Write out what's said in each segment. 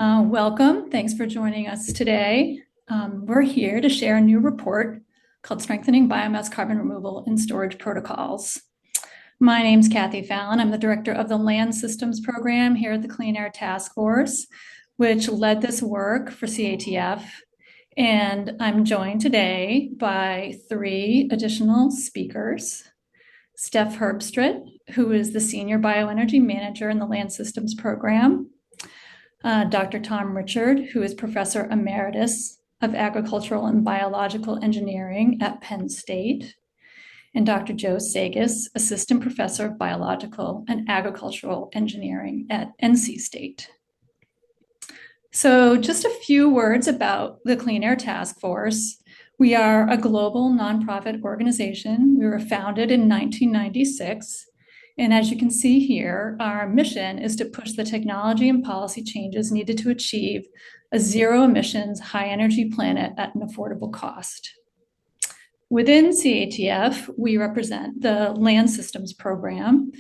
Welcome. Thanks for joining us today. We're here to share a new report called Strengthening Biomass Carbon Removal and Storage Protocols. My name's Kathy Fallon. I'm the director of the Land Systems Program here at the Clean Air Task Force, which led this work for CATF. And I'm joined today by three additional speakers. Steph Herbstritt, who is the Senior Bioenergy Manager in the Land Systems Program. Dr. Tom Richard, who is Professor Emeritus of Agricultural and Biological Engineering at Penn State, and Dr. Joe Sagas, Assistant Professor of Biological and Agricultural Engineering at NC State. So just a few words about the Clean Air Task Force. We are a global nonprofit organization. We were founded in 1996. And as you can see here, our mission is to push the technology and policy changes needed to achieve a zero emissions, high energy planet at an affordable cost. Within CATF, we represent the Land Systems Program,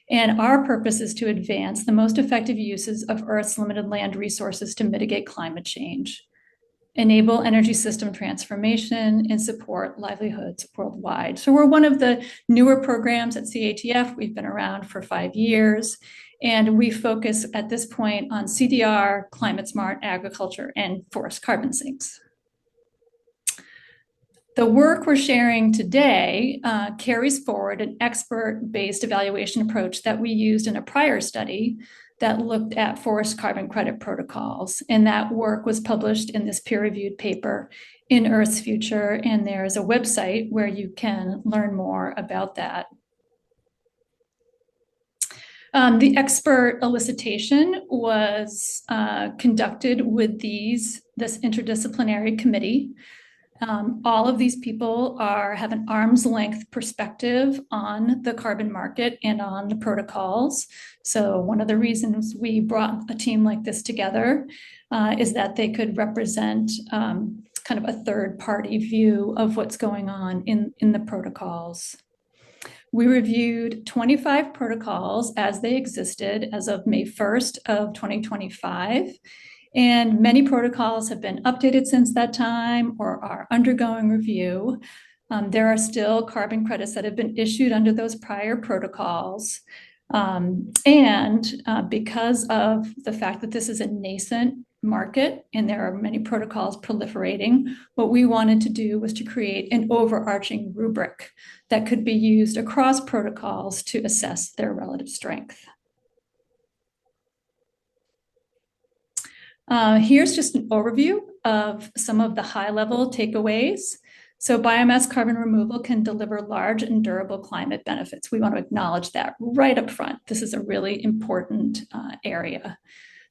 and our purpose is to advance the most effective uses of Earth's limited land resources to mitigate climate change, enable energy system transformation, and support livelihoods worldwide. So we're one of the newer programs at CATF. We've been around for 5 years, and we focus at this point on CDR, climate smart agriculture, and forest carbon sinks. The work we're sharing today carries forward an expert-based evaluation approach that we used in a prior study that looked at forest carbon credit protocols. And that work was published in this peer-reviewed paper in Earth's Future. And there's a website where you can learn more about that. The expert elicitation was conducted with this interdisciplinary committee. All of these people have an arm's length perspective on the carbon market and on the protocols. So one of the reasons we brought a team like this together is that they could represent kind of a third party view of what's going on in the protocols. We reviewed 25 protocols as they existed as of May 1st of 2025. And many protocols have been updated since that time or are undergoing review. There are still carbon credits that have been issued under those prior protocols. Because of the fact that this is a nascent market and there are many protocols proliferating, what we wanted to do was to create an overarching rubric that could be used across protocols to assess their relative strength. Here's just an overview of some of the high-level takeaways. So biomass carbon removal can deliver large and durable climate benefits. We want to acknowledge that right up front. This is a really important area.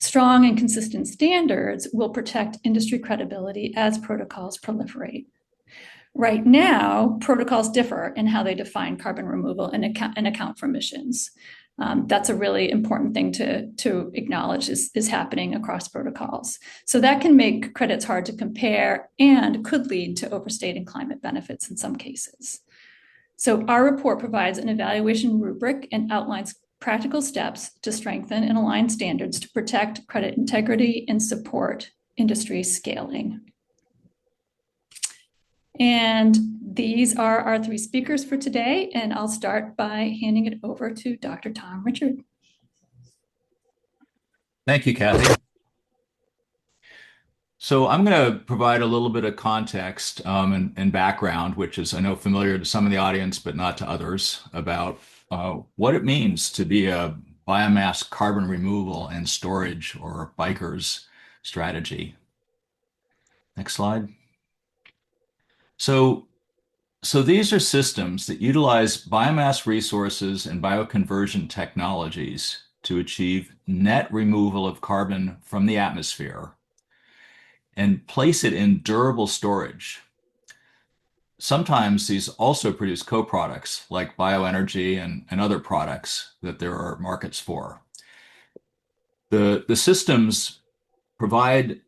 Strong and consistent standards will protect industry credibility as protocols proliferate. Right now, protocols differ in how they define carbon removal and account for emissions. That's a really important thing to acknowledge is happening across protocols. So that can make credits hard to compare and could lead to overstating climate benefits in some cases. So our report provides an evaluation rubric and outlines practical steps to strengthen and align standards to protect credit integrity and support industry scaling. And these are our three speakers for today, and I'll start by handing it over to Dr. Tom Richard. Thank you, Kathy. So I'm going to provide a little bit of context and background, which is, I know, familiar to some of the audience, but not to others, about what it means to be a biomass carbon removal and storage, or BICRS strategy. Next slide. So these are systems that utilize biomass resources and bioconversion technologies to achieve net removal of carbon from the atmosphere and place it in durable storage. Sometimes these also produce co-products like bioenergy and other products that there are markets for. The systems provide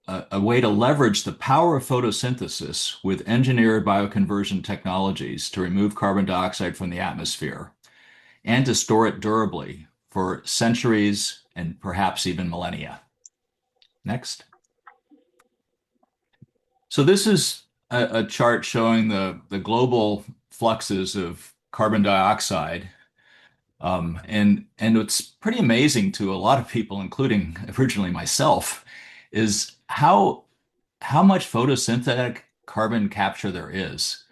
a way to leverage the power of photosynthesis with engineered bioconversion technologies to remove carbon dioxide from the atmosphere and to store it durably for centuries and perhaps even millennia. Next. So this is a chart showing the global fluxes of carbon dioxide. And what's pretty amazing to a lot of people, including originally myself, is how much photosynthetic carbon capture there is.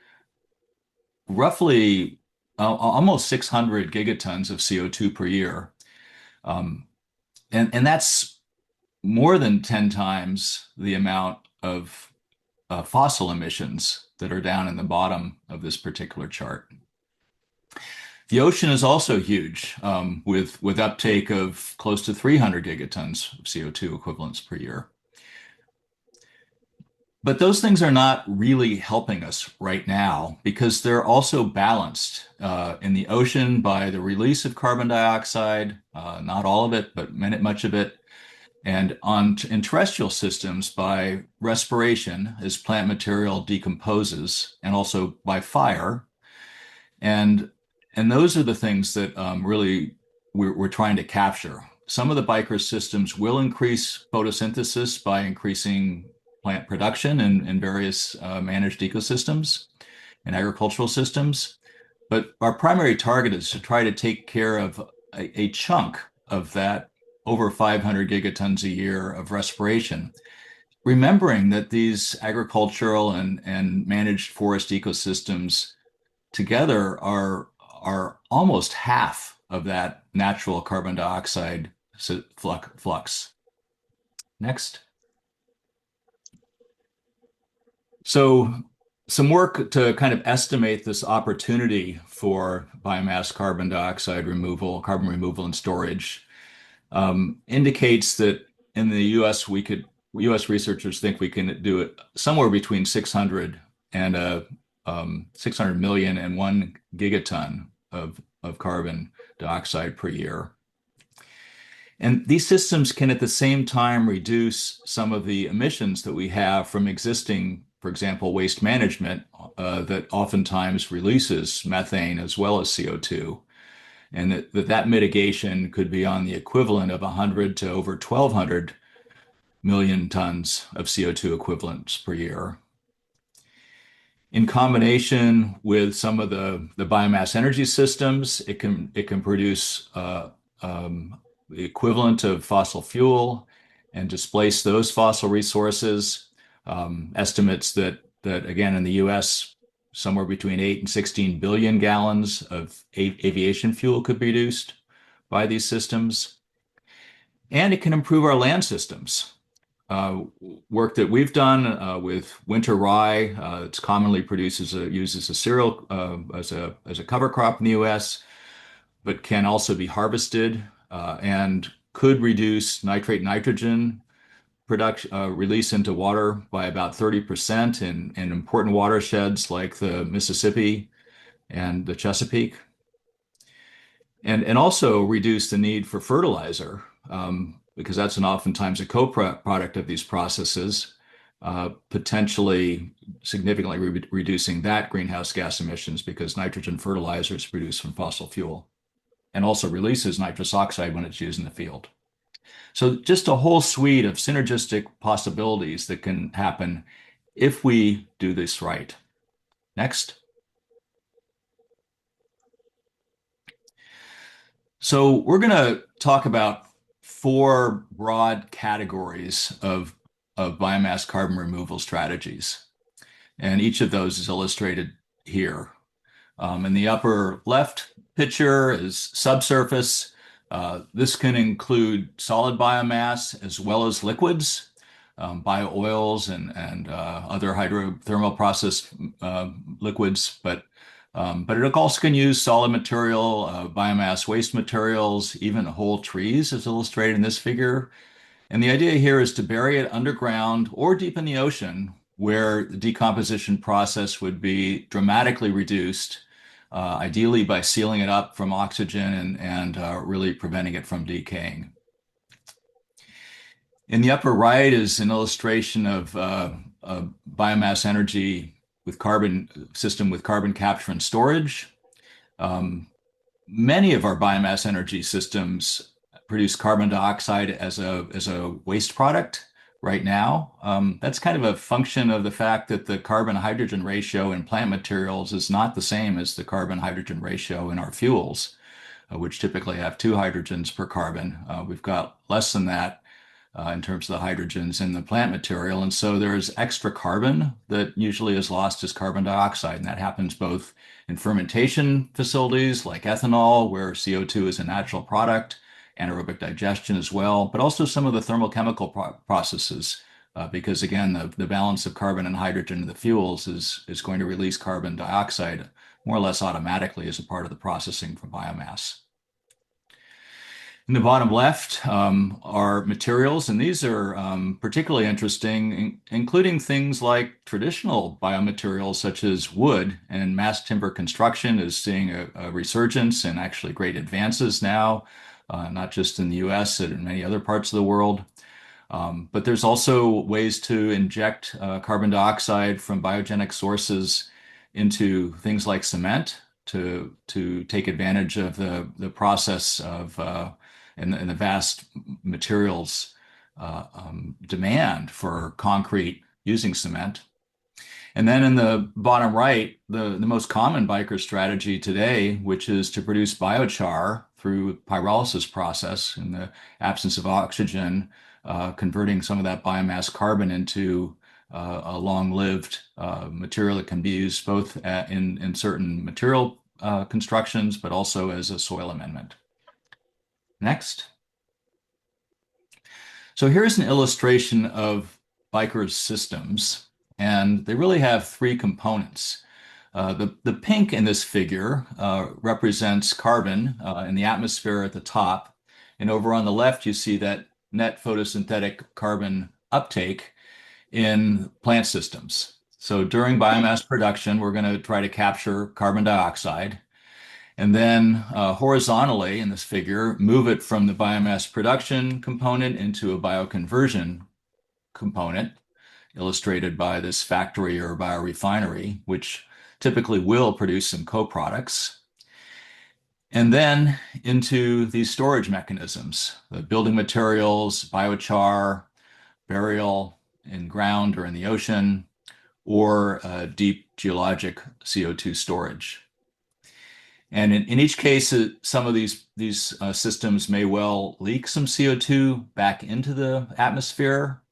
Roughly almost 600 gigatons of CO2 per year. Um, and that's more than 10 times the amount of fossil emissions that are down in the bottom of this particular chart. The ocean is also huge, with uptake of close to 300 gigatons of CO2 equivalents per year. But those things are not really helping us right now because they're also balanced in the ocean by the release of carbon dioxide, not all of it, but much of it, and in terrestrial systems by respiration as plant material decomposes, and also by fire. And and those are the things that really we're trying to capture. Some of the biker systems will increase photosynthesis by increasing plant production in various managed ecosystems and agricultural systems. But our primary target is to try to take care of a chunk of that over 500 gigatons a year of respiration, remembering that these agricultural and managed forest ecosystems together are almost half of that natural carbon dioxide flux. Next. So some work to kind of estimate this opportunity for biomass carbon dioxide removal, carbon removal and storage, indicates that in the US, US researchers think we can do it somewhere between 600 and 600 million and 1 gigaton of carbon dioxide per year. And these systems can at the same time reduce some of the emissions that we have from existing, for example, waste management that oftentimes releases methane as well as CO2. And that mitigation could be on the equivalent of 100 to over 1,200 million tons of CO2 equivalents per year. In combination with some of the biomass energy systems, it can produce the equivalent of fossil fuel and displace those fossil resources. Estimates that again in the U.S. somewhere between 8 and 16 billion gallons of aviation fuel could be reduced by these systems, and it can improve our land systems. Work that we've done with winter rye, it's commonly used as a cereal as a cover crop in the U.S., but can also be harvested and could reduce nitrate nitrogen production release into water by about 30% in important watersheds like the Mississippi and the Chesapeake, and also reduce the need for fertilizer. Because that's oftentimes a co-product of these processes, potentially significantly reducing that greenhouse gas emissions because nitrogen fertilizer is produced from fossil fuel and also releases nitrous oxide when it's used in the field. So just a whole suite of synergistic possibilities that can happen if we do this right. Next. So we're going to talk about 4 broad categories of biomass carbon removal strategies. And each of those is illustrated here. In the upper left picture is subsurface. This can include solid biomass as well as liquids, bio-oils and other hydrothermal process liquids, but it also can use solid material, biomass waste materials, even whole trees, as illustrated in this figure. And the idea here is to bury it underground or deep in the ocean, where the decomposition process would be dramatically reduced, ideally by sealing it up from oxygen and really preventing it from decaying. In the upper right is an illustration of a biomass energy with carbon system with carbon capture and storage. Many of our biomass energy systems produce carbon dioxide as a waste product right now. That's kind of a function of the fact that the carbon-hydrogen ratio in plant materials is not the same as the carbon-hydrogen ratio in our fuels, which typically have two hydrogens per carbon. We've got less than that in terms of the hydrogens in the plant material. And so there's extra carbon that usually is lost as carbon dioxide. And that happens both in fermentation facilities like ethanol, where CO2 is a natural product, anaerobic digestion as well, but also some of the thermochemical processes. Because again, the balance of carbon and hydrogen in the fuels is going to release carbon dioxide more or less automatically as a part of the processing from biomass. In the bottom left are materials, and these are particularly interesting, including things like traditional biomaterials such as wood, and mass timber construction is seeing a resurgence and actually great advances now, not just in the US, but in many other parts of the world. But there's also ways to inject carbon dioxide from biogenic sources into things like cement to take advantage of the process of and the vast materials demand for concrete using cement. And then in the bottom right, the most common biker strategy today, which is to produce biochar through pyrolysis process in the absence of oxygen, converting some of that biomass carbon into a long-lived material that can be used both in certain material constructions, but also as a soil amendment. Next. So here's an illustration of Biker's systems, and they really have three components. The pink in this figure represents carbon in the atmosphere at the top, and over on the left you see that net photosynthetic carbon uptake in plant systems. So during biomass production, we're going to try to capture carbon dioxide, and then horizontally in this figure, move it from the biomass production component into a bioconversion component, illustrated by this factory or biorefinery, which typically will produce some co-products. And then into these storage mechanisms, the building materials, biochar, burial in ground or in the ocean, or deep geologic CO2 storage. And in each case, some of these systems may well leak some CO2 back into the atmosphere.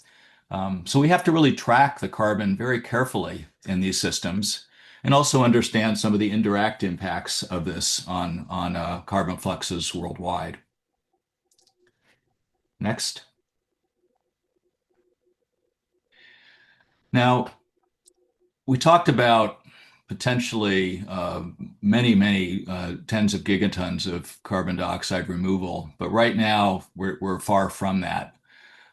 So we have to really track the carbon very carefully in these systems and also understand some of the indirect impacts of this on carbon fluxes worldwide. Next. Now, we talked about potentially many tens of gigatons of carbon dioxide removal, but right now we're far from that.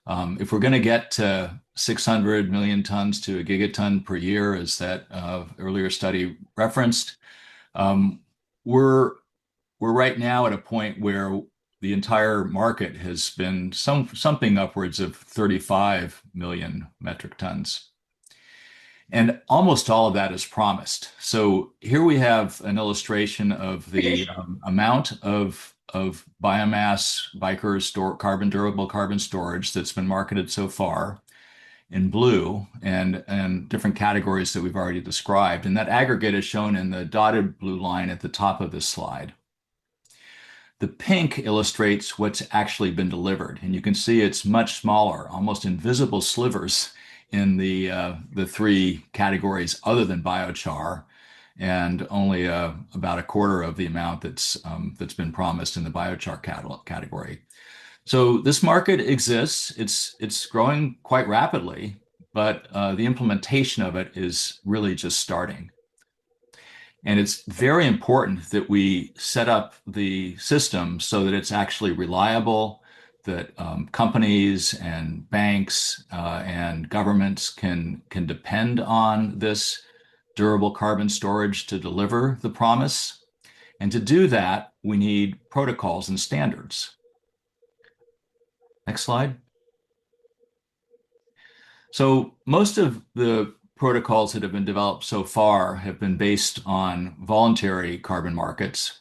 If we're going to get to 600 million tons to a gigaton per year, as that earlier study referenced, we're right now at a point where the entire market has been something upwards of 35 million metric tons. And almost all of that is promised. So here we have an illustration of the amount of biomass Biker durable carbon storage that's been marketed so far in blue and different categories that we've already described. And that aggregate is shown in the dotted blue line at the top of this slide. The pink illustrates what's actually been delivered, and you can see it's much smaller, almost invisible slivers in the three categories other than biochar, and only about a quarter of the amount that's been promised in the biochar category. So this market exists. It's growing quite rapidly, but the implementation of it is really just starting. And it's very important that we set up the system so that it's actually reliable, that companies and banks and governments can depend on this durable carbon storage to deliver the promise. And to do that, we need protocols and standards. Next slide. So most of the protocols that have been developed so far have been based on voluntary carbon markets.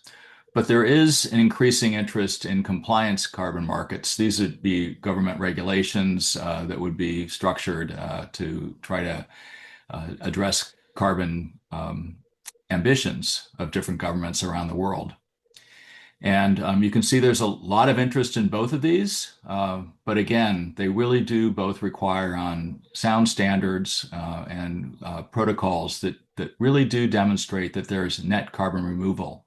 But there is an increasing interest in compliance carbon markets. These would be government regulations that would be structured to try to address carbon ambitions of different governments around the world. And you can see there's a lot of interest in both of these. But again, they really do both require on sound standards and protocols that really do demonstrate that there's net carbon removal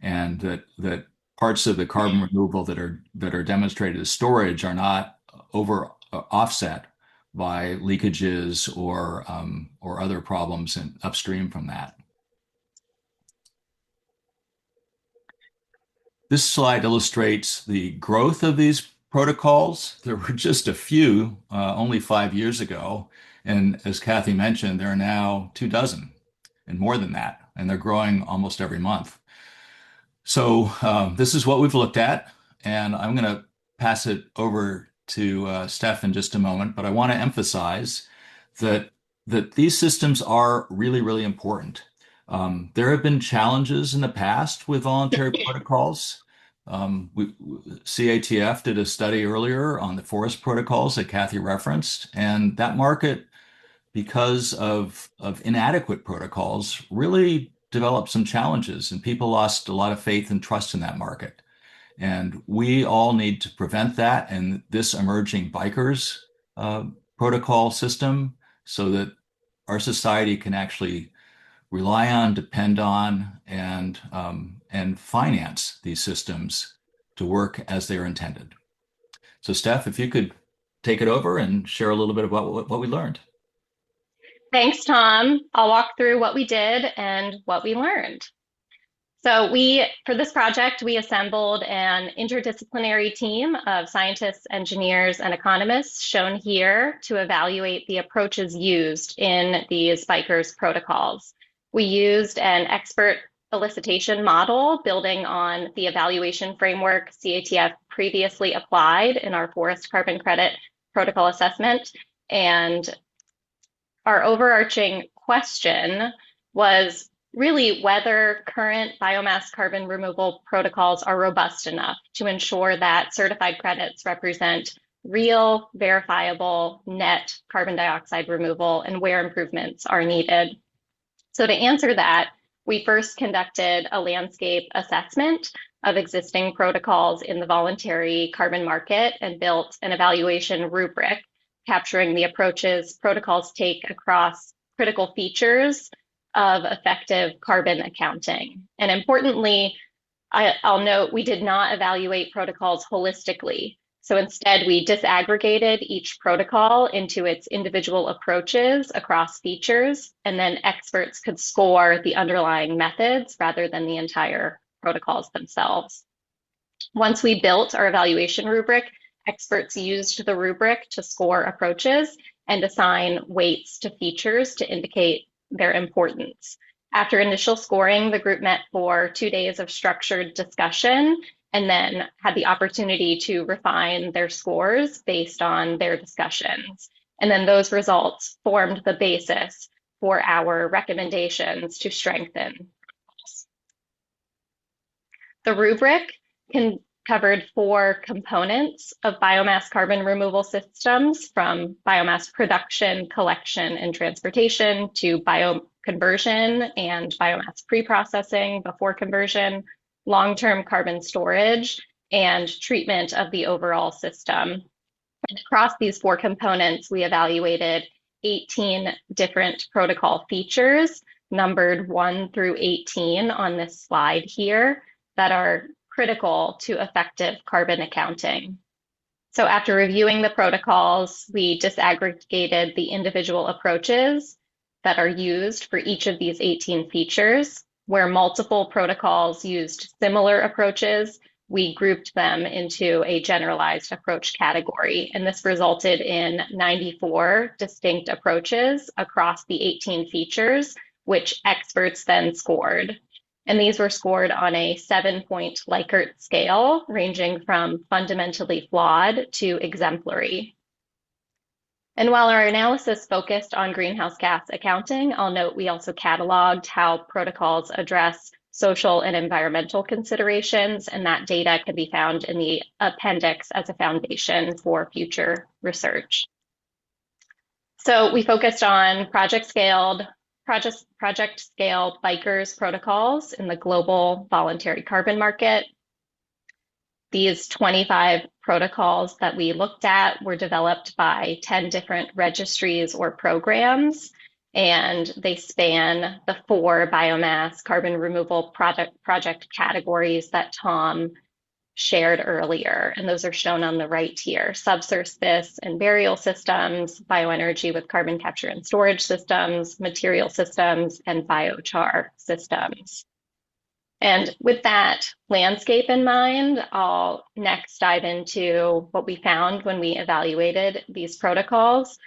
and that parts of the carbon removal that are demonstrated as storage are not over offset by leakages or other problems upstream from that. This slide illustrates the growth of these protocols. There were just a few only 5 years ago. And as Kathy mentioned, there are now 24 and more than that, and they're growing almost every month. So this is what we've looked at, and I'm going to pass it over to Steph in just a moment, but I want to emphasize that these systems are really, really important. There have been challenges in the past with voluntary protocols. CATF did a study earlier on the forest protocols that Kathy referenced, and that market, because of inadequate protocols, really developed some challenges, and people lost a lot of faith and trust in that market. And we all need to prevent that and this emerging bikers protocol system so that our society can actually rely on, depend on, and finance these systems to work as they are intended. So Steph, if you could take it over and share a little bit about what we learned. Thanks, Tom. I'll walk through what we did and what we learned. So for this project, we assembled an interdisciplinary team of scientists, engineers, and economists shown here to evaluate the approaches used in these bikers protocols. We used an expert elicitation model building on the evaluation framework CATF previously applied in our forest carbon credit protocol assessment. And our overarching question was really whether current biomass carbon removal protocols are robust enough to ensure that certified credits represent real, verifiable net carbon dioxide removal and where improvements are needed. So to answer that, we first conducted a landscape assessment of existing protocols in the voluntary carbon market and built an evaluation rubric capturing the approaches protocols take across critical features of effective carbon accounting. And importantly, I'll note we did not evaluate protocols holistically. So instead, we disaggregated each protocol into its individual approaches across features, and then experts could score the underlying methods rather than the entire protocols themselves. Once we built our evaluation rubric, experts used the rubric to score approaches and assign weights to features to indicate their importance. After initial scoring, the group met for 2 days of structured discussion and then had the opportunity to refine their scores based on their discussions. And then those results formed the basis for our recommendations to strengthen. The rubric covered 4 components of biomass carbon removal systems, from biomass production, collection, and transportation to bioconversion and biomass pre-processing before conversion, long-term carbon storage, and treatment of the overall system. And across these 4 components, we evaluated 18 different protocol features, numbered 1 through 18 on this slide here, that are critical to effective carbon accounting. So after reviewing the protocols, we disaggregated the individual approaches that are used for each of these 18 features. Where multiple protocols used similar approaches, we grouped them into a generalized approach category. And this resulted in 94 distinct approaches across the 18 features, which experts then scored. And these were scored on a 7-point Likert scale, ranging from fundamentally flawed to exemplary. And while our analysis focused on greenhouse gas accounting, I'll note we also cataloged how protocols address social and environmental considerations, and that data can be found in the appendix as a foundation for future research. So we focused on project scale bikers protocols in the global voluntary carbon market. These 25 protocols that we looked at were developed by 10 different registries or programs, and they span the 4 biomass carbon removal project categories that Tom shared earlier. And those are shown on the right here: subsurface and burial systems, bioenergy with carbon capture and storage systems, material systems, and biochar systems. And with that landscape in mind, I'll next dive into what we found when we evaluated these protocols.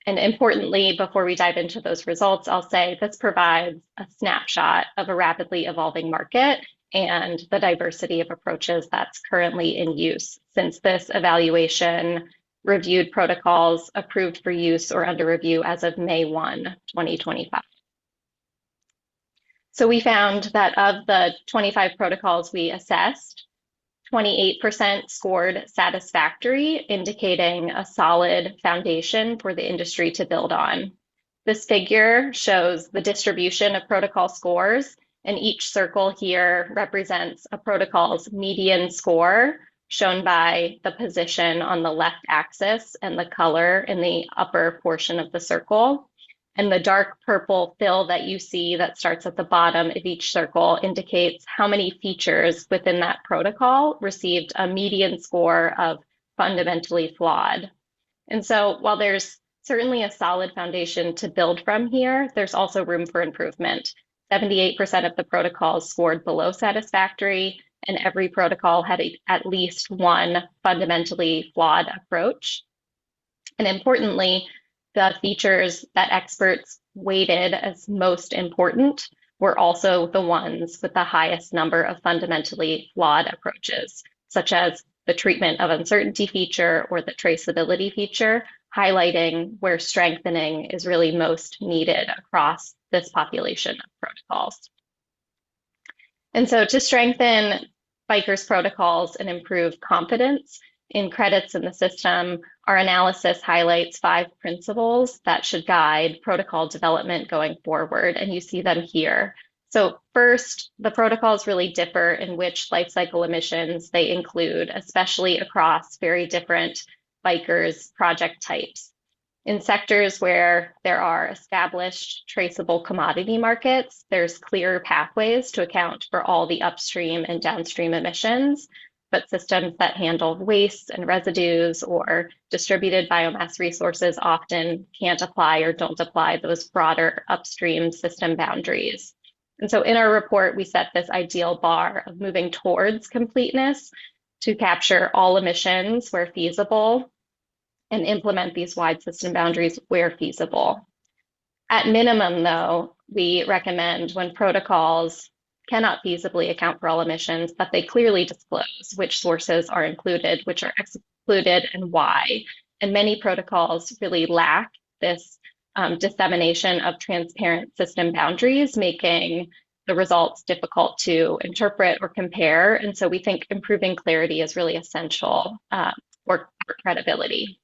And importantly, before we dive into those results, I'll say this provides a snapshot of a rapidly evolving market and the diversity of approaches that's currently in use, since this evaluation reviewed protocols approved for use or under review as of May 1, 2025. So we found that of the 25 protocols we assessed, 28% scored satisfactory, indicating a solid foundation for the industry to build on. This figure shows the distribution of protocol scores, and each circle here represents a protocol's median score, shown by the position on the left axis and the color in the upper portion of the circle. And the dark purple fill that you see that starts at the bottom of each circle indicates how many features within that protocol received a median score of fundamentally flawed. And so while there's certainly a solid foundation to build from here, there's also room for improvement. 78% of the protocols scored below satisfactory, and every protocol had at least one fundamentally flawed approach. And importantly, the features that experts weighted as most important were also the ones with the highest number of fundamentally flawed approaches, such as the treatment of uncertainty feature or the traceability feature, highlighting where strengthening is really most needed across this population of protocols. And so to strengthen bikers protocols and improve confidence in credits in the system, our analysis highlights 5 principles that should guide protocol development going forward, and you see them here. So first, the protocols really differ in which life cycle emissions they include, especially across very different bikers project types. In sectors where there are established traceable commodity markets, there's clear pathways to account for all the upstream and downstream emissions. But systems that handle waste and residues or distributed biomass resources often can't apply or don't apply those broader upstream system boundaries. And so in our report, we set this ideal bar of moving towards completeness to capture all emissions where feasible and implement these wide system boundaries where feasible. At minimum, though, we recommend when protocols cannot feasibly account for all emissions, that they clearly disclose which sources are included, which are excluded, and why. And many protocols really lack this dissemination of transparent system boundaries, making the results difficult to interpret or compare. And so we think improving clarity is really essential for credibility.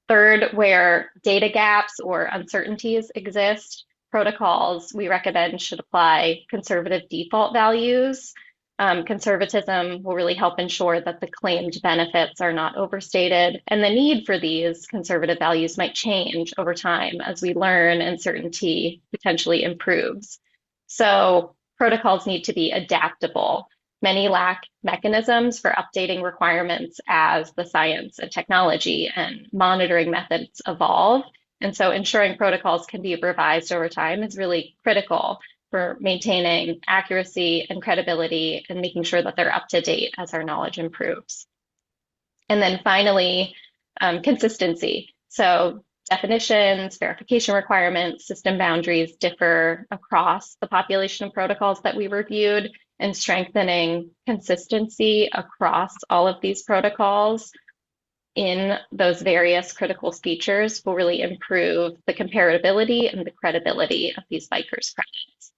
Third, where data gaps or uncertainties exist, protocols we recommend should apply conservative default values. Conservatism will really help ensure that the claimed benefits are not overstated, and the need for these conservative values might change over time as we learn and certainty potentially improves. So protocols need to be adaptable. Many lack mechanisms for updating requirements as the science and technology and monitoring methods evolve. And so ensuring protocols can be revised over time is really critical for maintaining accuracy and credibility and making sure that they're up to date as our knowledge improves. And then finally, consistency. So definitions, verification requirements, system boundaries differ across the population of protocols that we reviewed, and strengthening consistency across all of these protocols in those various critical features will really improve the comparability and the credibility of these bikers credits.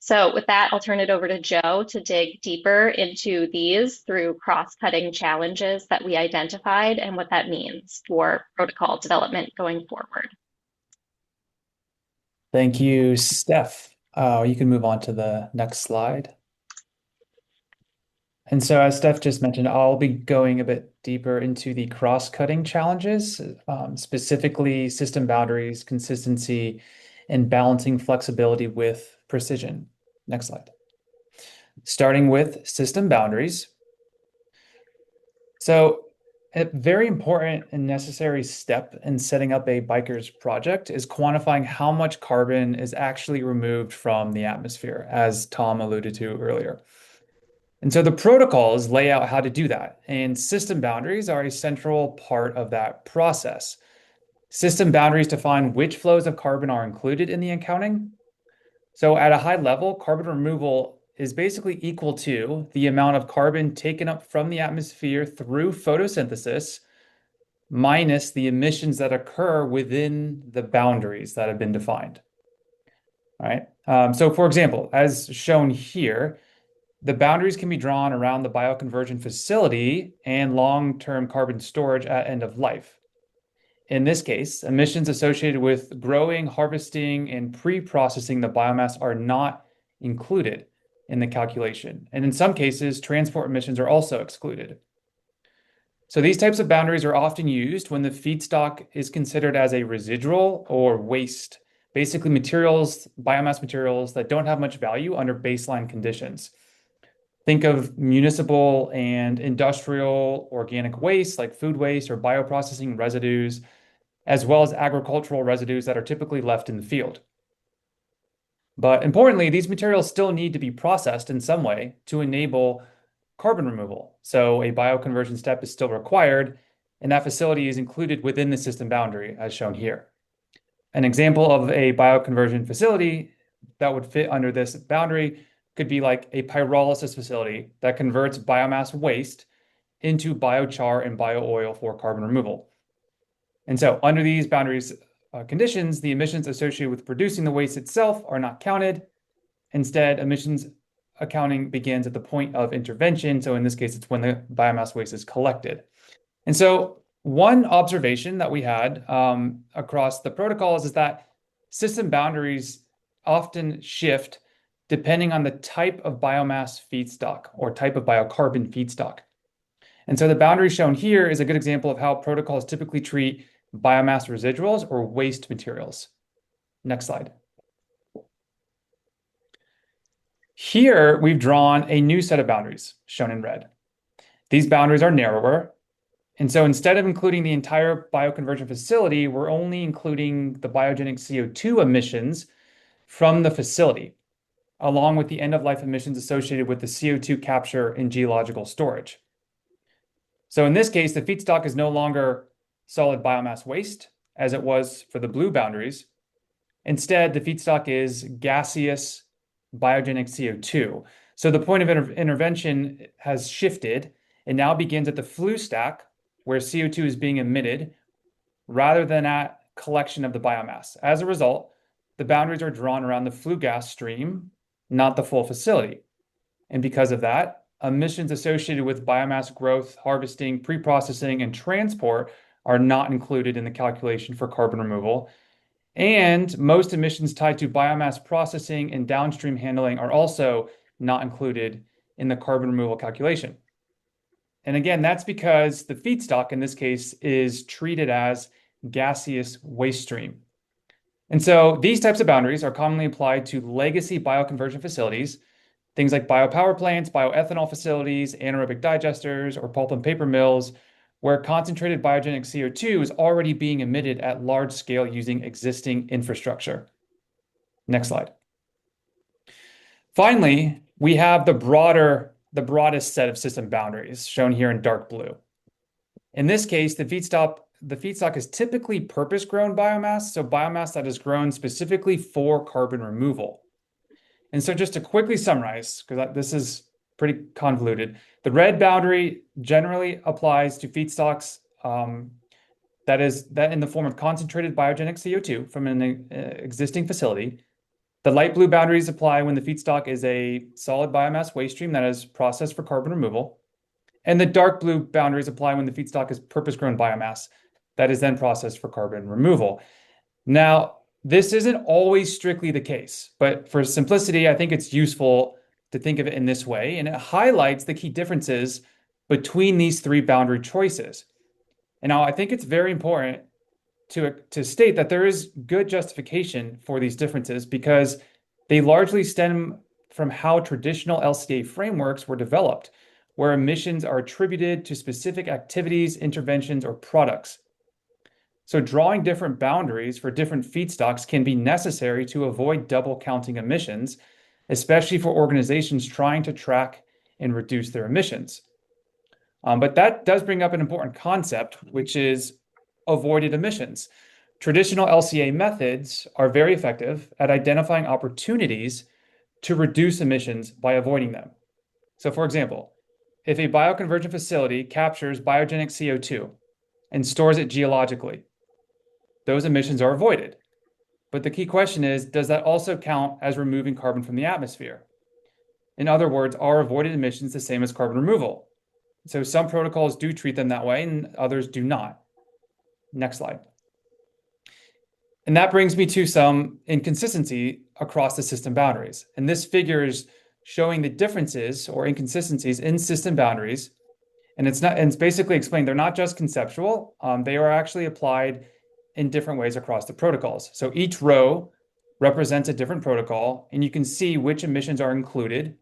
So with that, I'll turn it over to Joe to dig deeper into these through cross-cutting challenges that we identified and what that means for protocol development going forward. Thank you, Steph. You can move on to the next slide. And so as Steph just mentioned, I'll be going a bit deeper into the cross-cutting challenges, specifically system boundaries, consistency, and balancing flexibility with precision. Next slide. Starting with system boundaries. So a very important and necessary step in setting up a biker's project is quantifying how much carbon is actually removed from the atmosphere, as Tom alluded to earlier. And so the protocols lay out how to do that, and system boundaries are a central part of that process. System boundaries define which flows of carbon are included in the accounting. So at a high level, carbon removal is basically equal to the amount of carbon taken up from the atmosphere through photosynthesis minus the emissions that occur within the boundaries that have been defined. All right. So for example, as shown here, the boundaries can be drawn around the bioconversion facility and long-term carbon storage at end of life. In this case, emissions associated with growing, harvesting, and pre-processing the biomass are not included in the calculation. And in some cases, transport emissions are also excluded. So these types of boundaries are often used when the feedstock is considered as a residual or waste, basically materials, biomass materials that don't have much value under baseline conditions. Think of municipal and industrial organic waste like food waste or bioprocessing residues, as well as agricultural residues that are typically left in the field. But importantly, these materials still need to be processed in some way to enable carbon removal. So a bioconversion step is still required, and that facility is included within the system boundary as shown here. An example of a bioconversion facility that would fit under this boundary could be like a pyrolysis facility that converts biomass waste into biochar and biooil for carbon removal. And so under these boundaries conditions, the emissions associated with producing the waste itself are not counted. Instead, emissions accounting begins at the point of intervention. So in this case, it's when the biomass waste is collected. And so one observation that we had across the protocols is that system boundaries often shift depending on the type of biomass feedstock or type of biocarbon feedstock. And so the boundary shown here is a good example of how protocols typically treat biomass residuals or waste materials. Next slide. Here, we've drawn a new set of boundaries shown in red. These boundaries are narrower. And so instead of including the entire bioconversion facility, we're only including the biogenic CO2 emissions from the facility, along with the end-of-life emissions associated with the CO2 capture and geological storage. So in this case, the feedstock is no longer solid biomass waste, as it was for the blue boundaries. Instead, the feedstock is gaseous biogenic CO2. So the point of intervention has shifted and now begins at the flue stack, where CO2 is being emitted, rather than at collection of the biomass. As a result, the boundaries are drawn around the flue gas stream, not the full facility. And because of that, emissions associated with biomass growth, harvesting, pre-processing, and transport are not included in the calculation for carbon removal. And most emissions tied to biomass processing and downstream handling are also not included in the carbon removal calculation. And again, that's because the feedstock in this case is treated as gaseous waste stream. And so these types of boundaries are commonly applied to legacy bioconversion facilities, things like biopower plants, bioethanol facilities, anaerobic digesters, or pulp and paper mills, where concentrated biogenic CO2 is already being emitted at large scale using existing infrastructure. Next slide. Finally, we have the broadest set of system boundaries shown here in dark blue. In this case, the feedstock is typically purpose-grown biomass, so biomass that is grown specifically for carbon removal. And so just to quickly summarize, because this is pretty convoluted, the red boundary generally applies to feedstocks that in the form of concentrated biogenic CO2 from an existing facility The light blue boundaries apply when the feedstock is a solid biomass waste stream that is processed for carbon removal. And the dark blue boundaries apply when the feedstock is purpose-grown biomass that is then processed for carbon removal. Now, this isn't always strictly the case, but for simplicity, I think it's useful to think of it in this way, and it highlights the key differences between these three boundary choices. And now I think it's very important to state that there is good justification for these differences because they largely stem from how traditional LCA frameworks were developed, where emissions are attributed to specific activities, interventions, or products. So drawing different boundaries for different feedstocks can be necessary to avoid double counting emissions, especially for organizations trying to track and reduce their emissions. But that does bring up an important concept, which is avoided emissions. Traditional LCA methods are very effective at identifying opportunities to reduce emissions by avoiding them. So for example, if a bioconversion facility captures biogenic CO2 and stores it geologically, those emissions are avoided. But the key question is, does that also count as removing carbon from the atmosphere? In other words, are avoided emissions the same as carbon removal? So some protocols do treat them that way and others do not. Next slide. And that brings me to some inconsistency across the system boundaries. And this figure is showing the differences or inconsistencies in system boundaries. And it's basically explained they're not just conceptual, they are actually applied in different ways across the protocols. So each row represents a different protocol, and you can see which emissions are included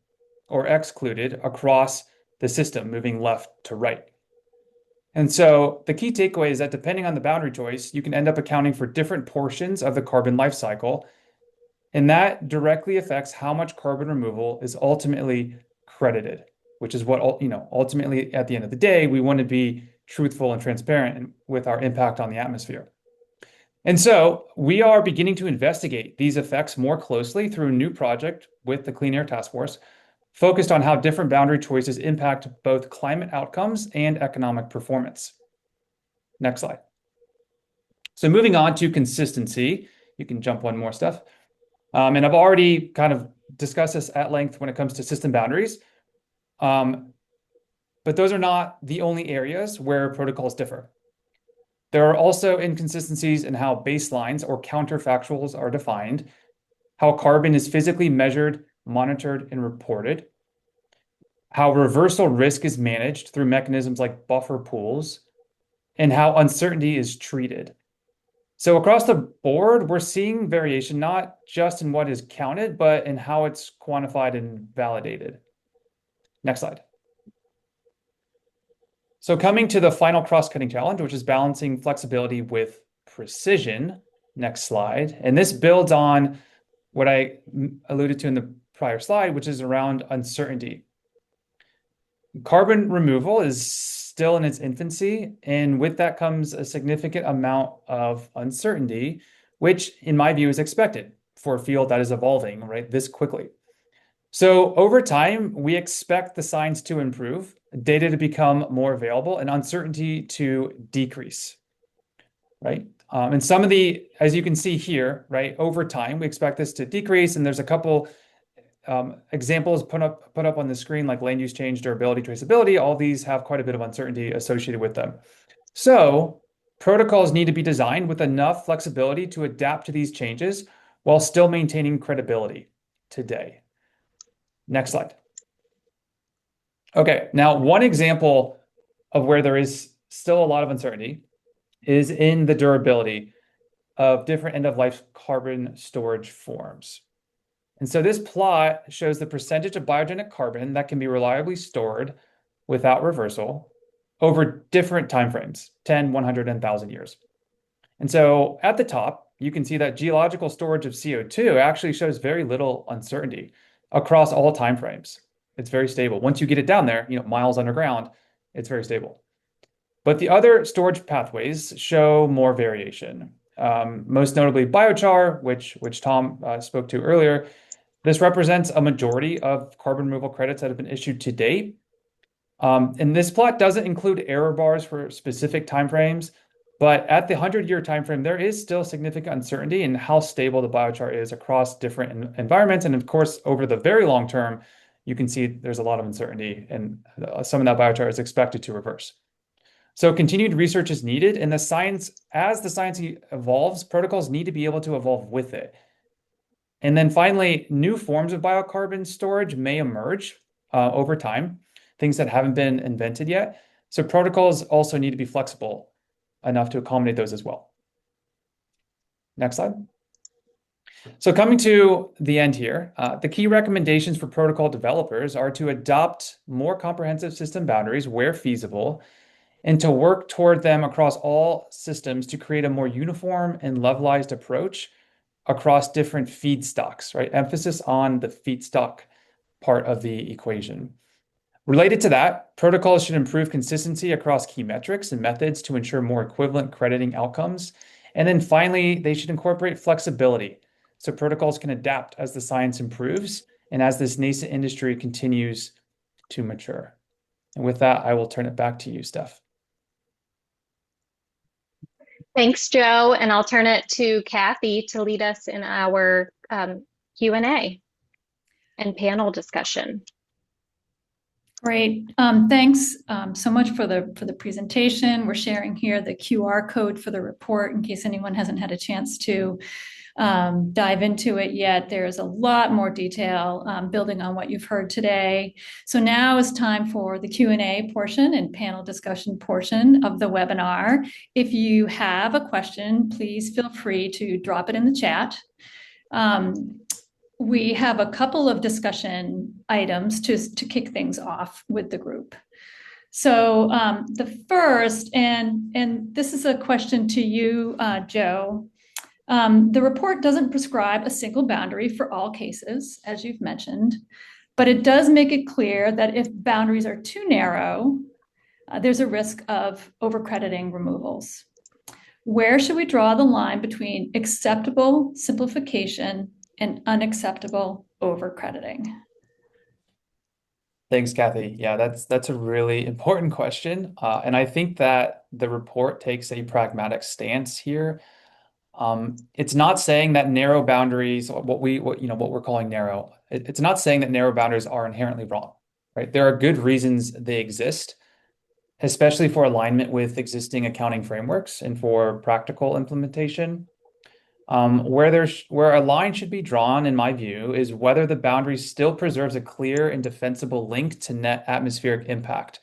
or excluded across the system, moving left to right. And so the key takeaway is that depending on the boundary choice, you can end up accounting for different portions of the carbon life cycle, and that directly affects how much carbon removal is ultimately credited, which is what, ultimately at the end of the day, we want to be truthful and transparent with our impact on the atmosphere. And so we are beginning to investigate these effects more closely through a new project with the Clean Air Task Force, focused on how different boundary choices impact both climate outcomes and economic performance. Next slide. So moving on to consistency, you can jump one more stuff. And I've already kind of discussed this at length when it comes to system boundaries. But those are not the only areas where protocols differ. There are also inconsistencies in how baselines or counterfactuals are defined, how carbon is physically measured, monitored, and reported, how reversal risk is managed through mechanisms like buffer pools, and how uncertainty is treated. So across the board, we're seeing variation not just in what is counted, but in how it's quantified and validated. Next slide. So coming to the final cross-cutting challenge, which is balancing flexibility with precision. Next slide. And this builds on what I alluded to in the prior slide, which is around uncertainty. Carbon removal is still in its infancy, and with that comes a significant amount of uncertainty, which in my view is expected for a field that is evolving, right, this quickly. So over time, we expect the science to improve, data to become more available, and uncertainty to decrease, right? And some of the, as you can see here, right, over time, we expect this to decrease, and there's a couple examples put up on the screen, like land use change, durability, traceability. All these have quite a bit of uncertainty associated with them. So protocols need to be designed with enough flexibility to adapt to these changes while still maintaining credibility today. Next slide. Okay, now one example of where there is still a lot of uncertainty is in the durability of different end-of-life carbon storage forms. And so this plot shows the percentage of biogenic carbon that can be reliably stored without reversal over different timeframes, 10, 100, and 1,000 years. And so at the top, you can see that geological storage of CO2 actually shows very little uncertainty across all timeframes. It's very stable. Once you get it down there, miles underground, it's very stable. But the other storage pathways show more variation. Most notably biochar, which Tom spoke to earlier. This represents a majority of carbon removal credits that have been issued to date. And this plot doesn't include error bars for specific timeframes, But at the 100-year time frame, there is still significant uncertainty in how stable the biochar is across different environments. And of course, over the very long term, you can see there's a lot of uncertainty, and some of that biochar is expected to reverse. So continued research is needed, and as the science evolves, protocols need to be able to evolve with it. And then finally, new forms of biocarbon storage may emerge over time, things that haven't been invented yet. So protocols also need to be flexible enough to accommodate those as well. Next slide. So coming to the end here, the key recommendations for protocol developers are to adopt more comprehensive system boundaries where feasible, and to work toward them across all systems to create a more uniform and levelized approach across different feedstocks, right? Emphasis on the feedstock part of the equation. Related to that, protocols should improve consistency across key metrics and methods to ensure more equivalent crediting outcomes. And then finally, they should incorporate flexibility so protocols can adapt as the science improves and as this nascent industry continues to mature. And with that, I will turn it back to you, Steph. Thanks, Joe. And I'll turn it to Kathy to lead us in our Q&A and panel discussion. Great. Thanks so much for the presentation. We're sharing here the QR code for the report in case anyone hasn't had a chance to dive into it yet. There's a lot more detail building on what you've heard today. So now is time for the Q&A portion and panel discussion portion of the webinar. If you have a question, please feel free to drop it in the chat. We have a couple of discussion items to kick things off with the group. So the first, and this is a question to you, Joe. The report doesn't prescribe a single boundary for all cases, as you've mentioned, but it does make it clear that if boundaries are too narrow, there's a risk of overcrediting removals. Where should we draw the line between acceptable simplification and unacceptable overcrediting? Thanks, Kathy. Yeah, that's a really important question. And I think that the report takes a pragmatic stance here. It's not saying that narrow boundaries, what we're calling narrow, it's not saying that narrow boundaries are inherently wrong, right? There are good reasons they exist, especially for alignment with existing accounting frameworks and for practical implementation. Where a line should be drawn, in my view, is whether the boundary still preserves a clear and defensible link to net atmospheric impact.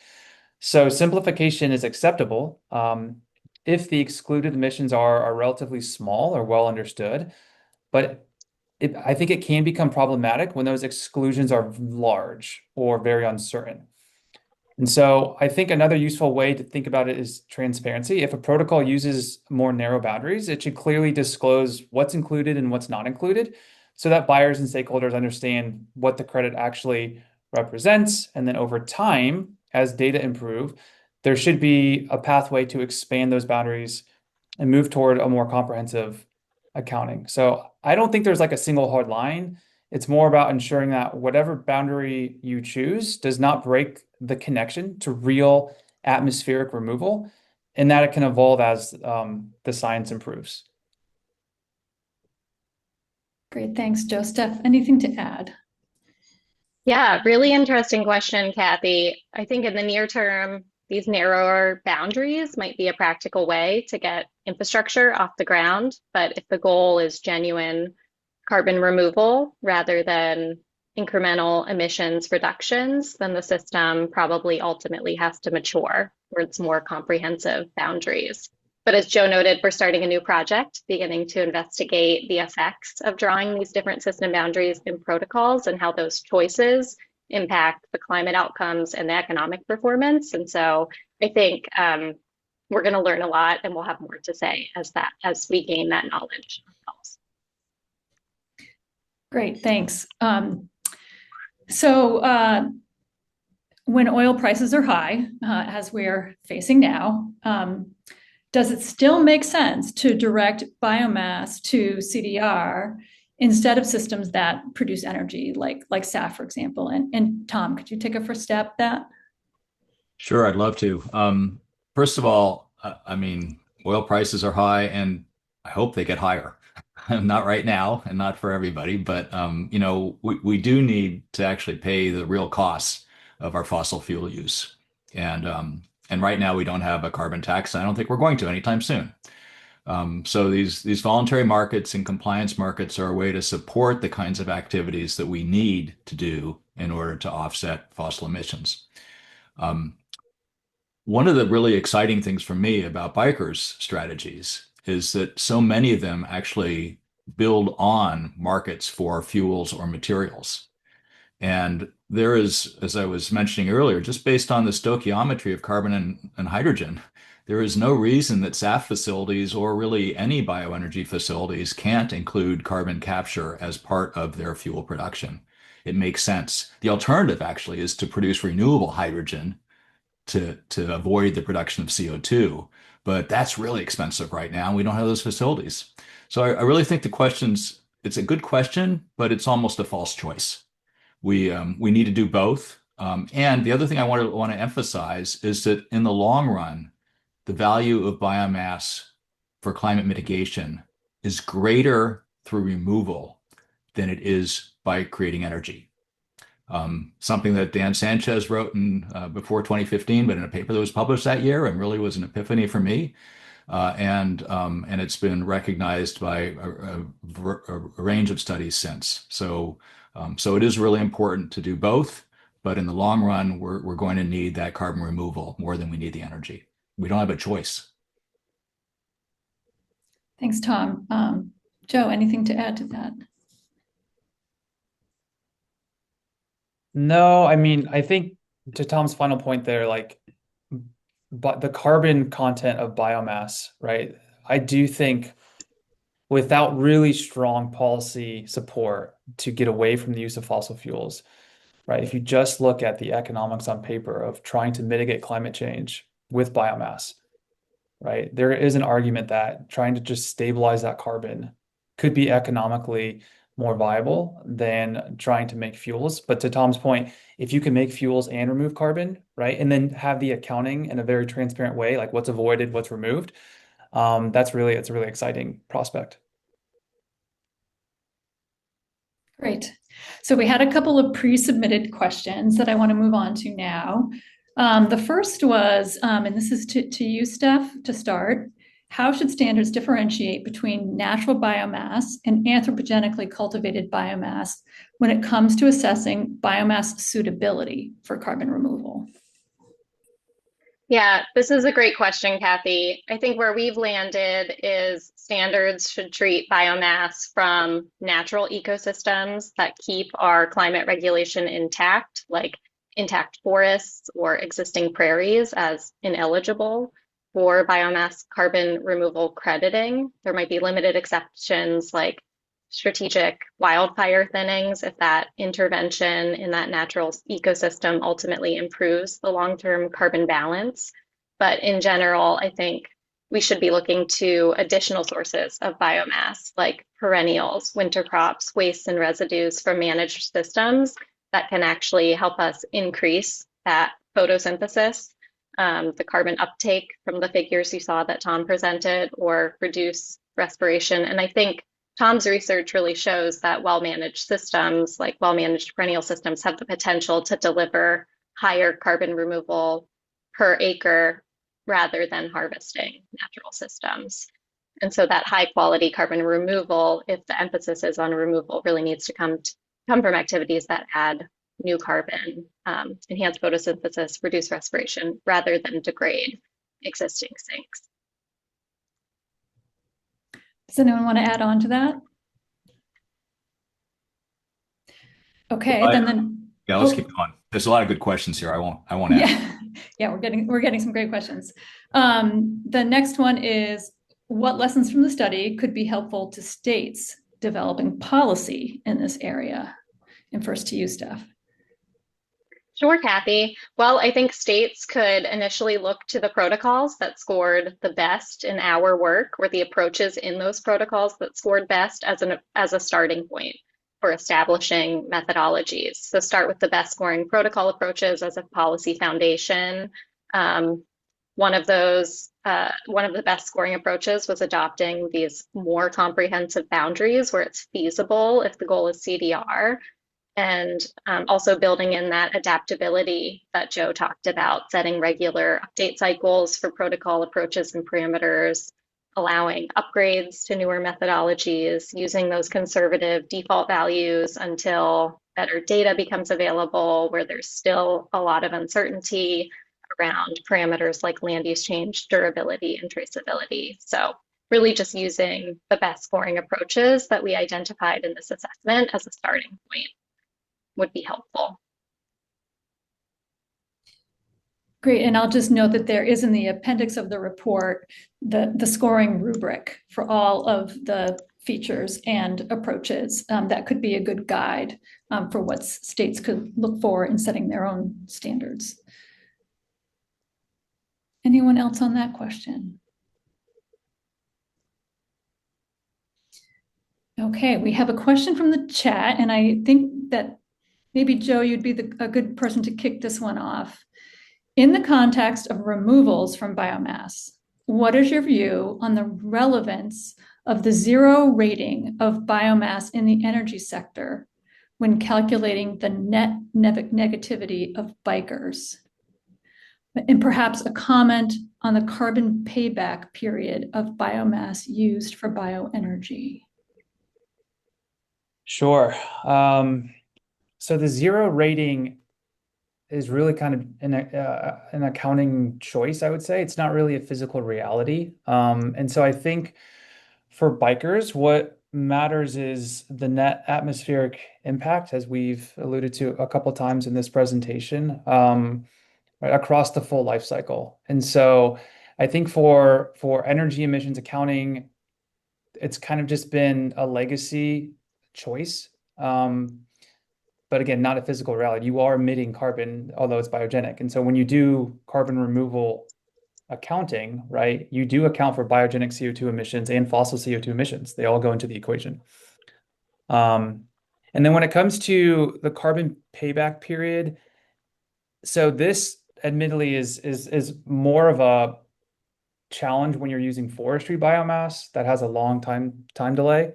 So simplification is acceptable if the excluded emissions are relatively small or well understood, but I think it can become problematic when those exclusions are large or very uncertain. And so I think another useful way to think about it is transparency. If a protocol uses more narrow boundaries, it should clearly disclose what's included and what's not included so that buyers and stakeholders understand what the credit actually represents. And then over time, as data improve, there should be a pathway to expand those boundaries and move toward a more comprehensive accounting. So I don't think there's like a single hard line. It's more about ensuring that whatever boundary you choose does not break the connection to real atmospheric removal, and that it can evolve as the science improves. Great, thanks, Joe. Steph, anything to add? Yeah, really interesting question, Kathy. I think in the near term, these narrower boundaries might be a practical way to get infrastructure off the ground. But if the goal is genuine carbon removal rather than incremental emissions reductions, then the system probably ultimately has to mature towards more comprehensive boundaries. But as Joe noted, we're starting a new project beginning to investigate the effects of drawing these different system boundaries in protocols and how those choices impact the climate outcomes and the economic performance. And so I think we're going to learn a lot, and we'll have more to say as we gain that knowledge ourselves. Great, thanks. So when oil prices are high, as we're facing now, does it still make sense to direct biomass to CDR instead of systems that produce energy, like SAF, for example? And Tom, could you take a first stab at that? Sure, I'd love to. First of all, I mean, oil prices are high, and I hope they get higher. Not right now, and not for everybody, but we do need to actually pay the real costs of our fossil fuel use. And right now we don't have a carbon tax. And I don't think we're going to anytime soon. So these voluntary markets and compliance markets are a way to support the kinds of activities that we need to do in order to offset fossil emissions. One of the really exciting things for me about bikers' strategies is that so many of them actually build on markets for fuels or materials. And there is, as I was mentioning earlier, just based on the stoichiometry of carbon and hydrogen, there is no reason that SAF facilities or really any bioenergy facilities can't include carbon capture as part of their fuel production. It makes sense. The alternative actually is to produce renewable hydrogen to avoid the production of CO2, but that's really expensive right now. We don't have those facilities. So I really think it's a good question, but it's almost a false choice. We need to do both. And the other thing I want to emphasize is that in the long run, the value of biomass for climate mitigation is greater through removal than it is by creating energy. Something that Dan Sanchez wrote in before 2015, but in a paper that was published that year, and really was an epiphany for me. And it's been recognized by a range of studies since. So it is really important to do both, but in the long run, we're going to need that carbon removal more than we need the energy. We don't have a choice. Thanks, Tom. Joe, anything to add to that? No, I mean, I think to Tom's final point there, but the carbon content of biomass, right? I do think without really strong policy support to get away from the use of fossil fuels, right? If you just look at the economics on paper of trying to mitigate climate change with biomass, right? There is an argument that trying to just stabilize that carbon could be economically more viable than trying to make fuels. But to Tom's point, if you can make fuels and remove carbon, right, and then have the accounting in a very transparent way, like what's avoided, what's removed, it's a really exciting prospect. Great. So we had a couple of pre-submitted questions that I want to move on to now. The first was, and this is to you, Steph, to start. How should standards differentiate between natural biomass and anthropogenically cultivated biomass when it comes to assessing biomass suitability for carbon removal? Yeah, this is a great question, Kathy. I think where we've landed is standards should treat biomass from natural ecosystems that keep our climate regulation intact, like intact forests or existing prairies, as ineligible for biomass carbon removal crediting. There might be limited exceptions like strategic wildfire thinnings if that intervention in that natural ecosystem ultimately improves the long-term carbon balance. But in general, I think we should be looking to additional sources of biomass like perennials, winter crops, wastes and residues from managed systems that can actually help us increase that photosynthesis, the carbon uptake from the figures you saw that Tom presented, or reduce respiration. And I think Tom's research really shows that well-managed systems, like well-managed perennial systems, have the potential to deliver higher carbon removal per acre rather than harvesting natural systems. And so that high quality carbon removal, if the emphasis is on removal, really needs to come from activities that add new carbon, enhance photosynthesis, reduce respiration, rather than degrade existing sinks. Does anyone want to add on to that? Okay, yeah, let's keep going. There's a lot of good questions here. I won't add. Yeah, we're getting some great questions. The next one is, what lessons from the study could be helpful to states developing policy in this area? And first to you, Steph. Sure, Kathy. Well, I think states could initially look to the protocols that scored the best in our work, or the approaches in those protocols that scored best as a starting point for establishing methodologies. So start with the best scoring protocol approaches as a policy foundation. one of the best scoring approaches was adopting these more comprehensive boundaries where it's feasible if the goal is CDR, and also building in that adaptability that Joe talked about, setting regular update cycles for protocol approaches and parameters, allowing upgrades to newer methodologies, using those conservative default values until better data becomes available, where there's still a lot of uncertainty around parameters like land use change, durability, and traceability. So really just using the best scoring approaches that we identified in this assessment as a starting point would be helpful. Great, and I'll just note that there is in the appendix of the report the scoring rubric for all of the features and approaches. That could be a good guide for what states could look for in setting their own standards. Anyone else on that question? Okay, we have a question from the chat, and I think that maybe Joe, you'd be a good person to kick this one off. In the context of removals from biomass, what is your view on the relevance of the zero rating of biomass in the energy sector when calculating the net negativity of bikers? And perhaps a comment on the carbon payback period of biomass used for bioenergy. Sure. So the zero rating is really kind of an accounting choice, I would say. It's not really a physical reality. And so I think for bikers, what matters is the net atmospheric impact, as we've alluded to a couple times in this presentation, right, across the full life cycle. And so I think for energy emissions accounting, it's kind of just been a legacy choice. But again, not a physical reality. You are emitting carbon, although it's biogenic. And so when you do carbon removal accounting, right, you do account for biogenic CO2 emissions and fossil CO2 emissions. They all go into the equation. And then when it comes to the carbon payback period, so this admittedly is more of a challenge when you're using forestry biomass that has a long time delay.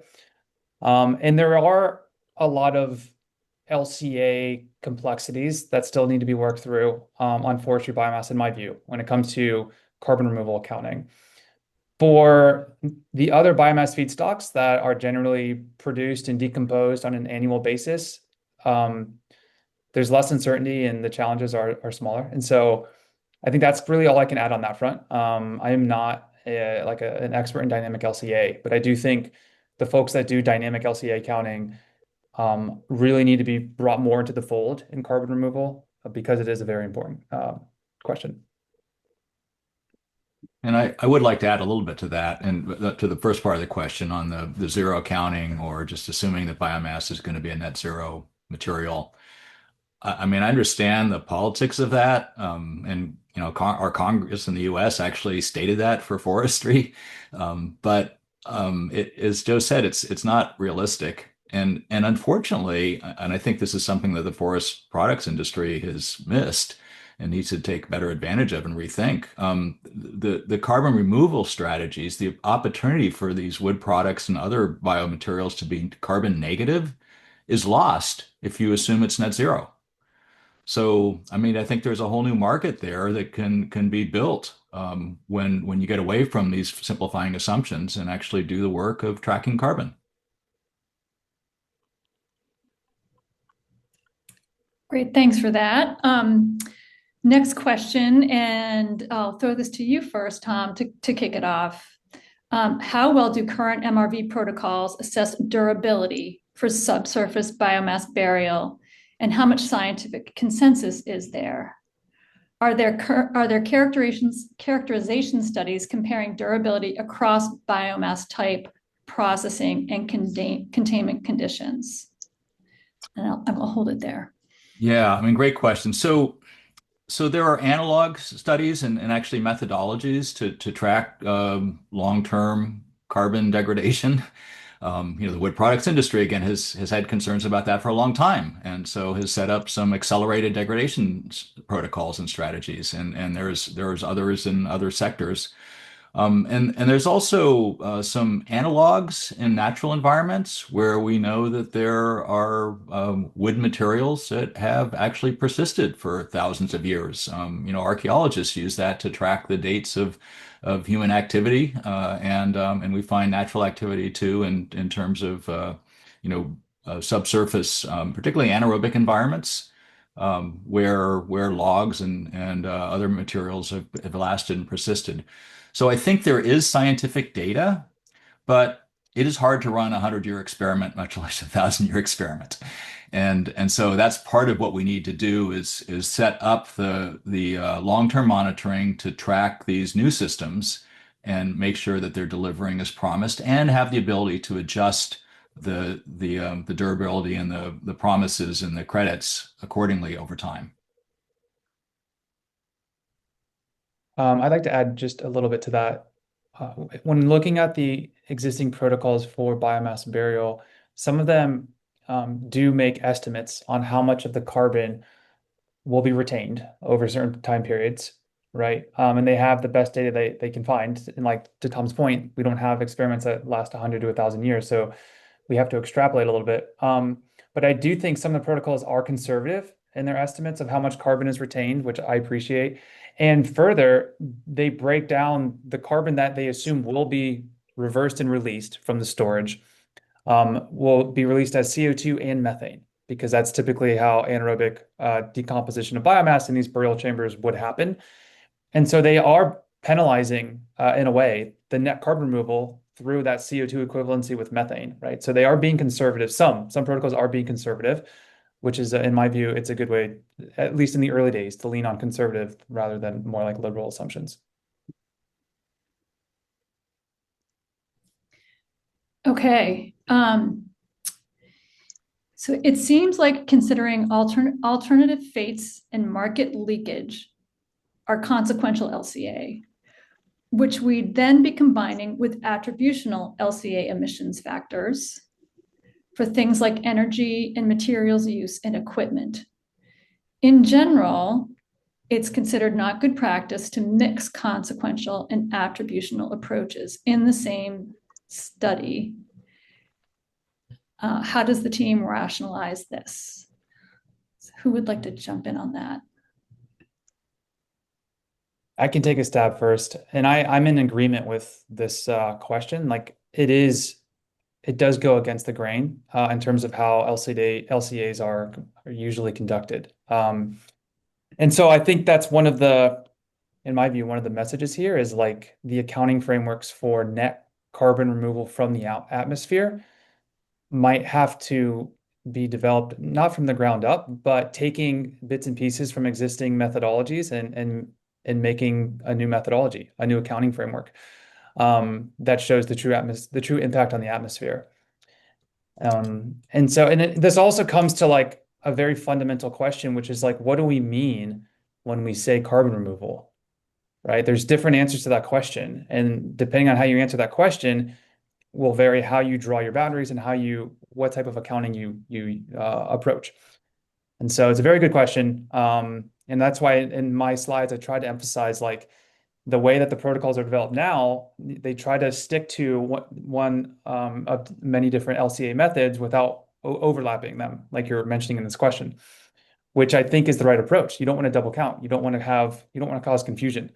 And there are a lot of LCA complexities that still need to be worked through on forestry biomass, in my view, when it comes to carbon removal accounting. For the other biomass feedstocks that are generally produced and decomposed on an annual basis, there's less uncertainty and the challenges are smaller. And so I think that's really all I can add on that front. I am not an expert in dynamic LCA, but I do think the folks that do dynamic LCA accounting really need to be brought more into the fold in carbon removal because it is a very important question. And I would like to add a little bit to that and to the first part of the question on the zero accounting or just assuming that biomass is going to be a net zero material. I mean, I understand the politics of that. And, you know, our Congress in the US actually stated that for forestry. But as Joe said, it's not realistic. And unfortunately, and I think this is something that the forest products industry has missed and needs to take better advantage of and rethink. The carbon removal strategies, the opportunity for these wood products and other biomaterials to be carbon negative is lost if you assume it's net zero. So, I mean, I think there's a whole new market there that can be built when you get away from these simplifying assumptions and actually do the work of tracking carbon. Great, thanks for that. Next question, and I'll throw this to you first, Tom, to kick it off. How well do current MRV protocols assess durability for subsurface biomass burial, and how much scientific consensus is there? Are there characterization studies comparing durability across biomass type, processing, and containment conditions? And I'll hold it there. Yeah, I mean, great question. So there are analog studies and actually methodologies to track long-term carbon degradation. The wood products industry, again, has had concerns about that for a long time, and so has set up some accelerated degradation protocols and strategies. And there's others in other sectors. And there's also some analogs in natural environments where we know that there are wood materials that have actually persisted for thousands of years. Archaeologists use that to track the dates of human activity, and we find natural activity too in terms of subsurface, particularly anaerobic environments. Where logs and other materials have lasted and persisted. So I think there is scientific data, but it is hard to run a 100-year experiment, much less a 1,000-year experiment. And so that's part of what we need to do is set up the long-term monitoring to track these new systems and make sure that they're delivering as promised and have the ability to adjust the durability and the promises and the credits accordingly over time. I'd like to add just a little bit to that. When looking at the existing protocols for biomass burial, some of them do make estimates on how much of the carbon will be retained over certain time periods, right? And they have the best data they can find. And like to Tom's point, we don't have experiments that last 100 to 1,000 years, so we have to extrapolate a little bit. But I do think some of the protocols are conservative in their estimates of how much carbon is retained, which I appreciate. And further, they break down the carbon that they assume will be reversed and released from the storage, will be released as CO2 and methane, because that's typically how anaerobic decomposition of biomass in these burial chambers would happen. And so they are penalizing, in a way, the net carbon removal through that CO2 equivalency with methane, right? So they are being conservative. Some protocols are being conservative, which is, in my view, it's a good way, at least in the early days, to lean on conservative rather than more like liberal assumptions. Okay. So it seems like considering alternative fates and market leakage are consequential LCA, which we'd then be combining with attributional LCA emissions factors for things like energy and materials use and equipment. In general, it's considered not good practice to mix consequential and attributional approaches in the same study. How does the team rationalize this? Who would like to jump in on that? I can take a stab first. And I'm in agreement with this question. Like it does go against the grain in terms of how LCAs are usually conducted. And so I think that's in my view, one of the messages here is like the accounting frameworks for net carbon removal from the atmosphere might have to be developed, not from the ground up, but taking bits and pieces from existing methodologies and making a new methodology, a new accounting framework that shows the true impact on the atmosphere. This also comes to like a very fundamental question, which is like, what do we mean when we say carbon removal, right? There's different answers to that question. And depending on how you answer that question will vary how you draw your boundaries and what type of accounting you approach. And so it's a very good question. And that's why in my slides, I tried to emphasize like the way that the protocols are developed now, they try to stick to one of many different LCA methods without overlapping them, like you're mentioning in this question, which I think is the right approach. You don't want to double count. You don't want to cause confusion.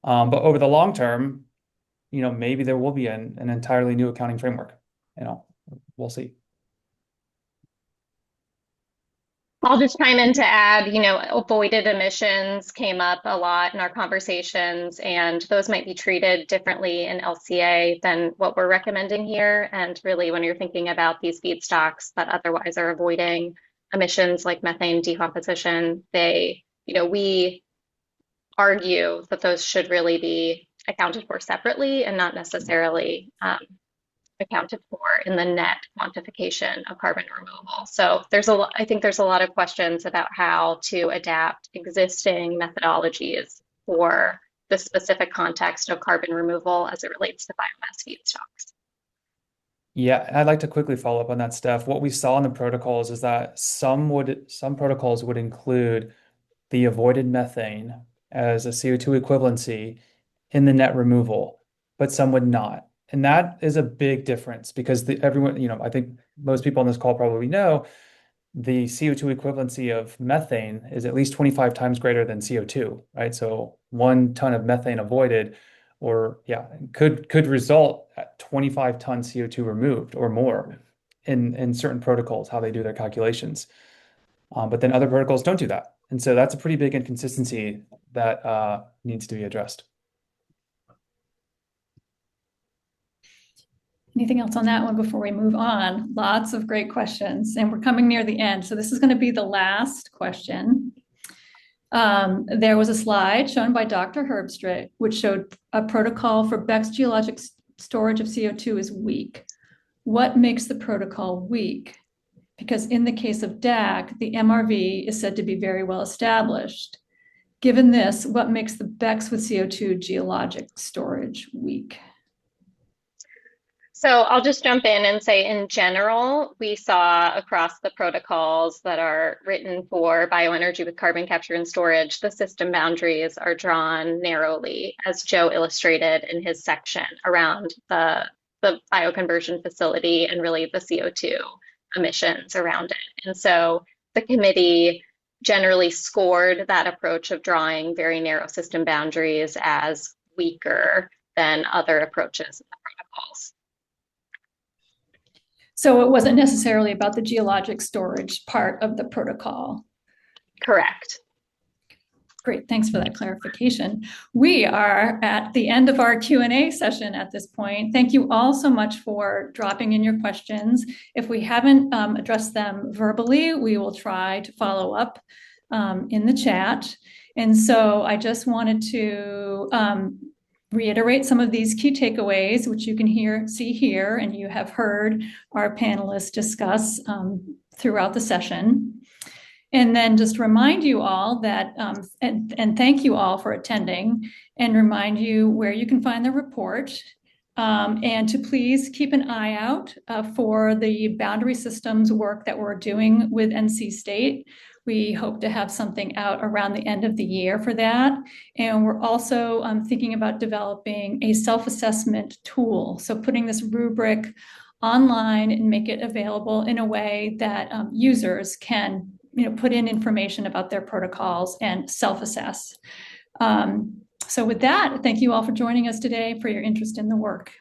But over the long term, maybe there will be an entirely new accounting framework. We'll see. I'll just chime in to add, avoided emissions came up a lot in our conversations, and those might be treated differently in LCA than what we're recommending here. And really, when you're thinking about these feedstocks that otherwise are avoiding emissions like methane decomposition, we argue that those should really be accounted for separately and not necessarily accounted for in the net quantification of carbon removal. So I think there's a lot of questions about how to adapt existing methodologies for the specific context of carbon removal as it relates to biomass feedstocks. Yeah, I'd like to quickly follow up on that, Steph. What we saw in the protocols is that some protocols would include the avoided methane as a CO2 equivalency in the net removal, but some would not. And that is a big difference because everyone, I think most people on this call probably know the CO2 equivalency of methane is at least 25 times greater than CO2, right? So 1 ton of methane avoided or could result at 25 tons CO2 removed or more in certain protocols, how they do their calculations. But then other protocols don't do that. And so that's a pretty big inconsistency that needs to be addressed. Anything else on that one before we move on? Lots of great questions, and we're coming near the end. So this is going to be the last question. There was a slide shown by Dr. Herbstritt, which showed a protocol for Beck's geologic storage of CO2 is weak. What makes the protocol weak? Because in the case of DAC, the MRV is said to be very well established. Given this, what makes the BECCS with CO2 geologic storage weak? So I'll just jump in and say, in general, we saw across the protocols that are written for bioenergy with carbon capture and storage, the system boundaries are drawn narrowly, as Joe illustrated in his section around the bioconversion facility and really the CO2 emissions around it. And so the committee generally scored that approach of drawing very narrow system boundaries as weaker than other approaches in the protocols. So it wasn't necessarily about the geologic storage part of the protocol. Correct. Great, thanks for that clarification. We are at the end of our Q&A session at this point. Thank you all so much for dropping in your questions. If we haven't addressed them verbally, we will try to follow up in the chat. And so I just wanted to reiterate some of these key takeaways, which you can see here, and you have heard our panelists discuss throughout the session. And then just remind you all that, and thank you all for attending, and remind you where you can find the report, and to please keep an eye out for the boundary systems work that we're doing with NC State. We hope to have something out around the end of the year for that. And we're also thinking about developing a self-assessment tool. So putting this rubric online and make it available in a way that users can put in information about their protocols and self-assess. So with that, thank you all for joining us today, for your interest in the work.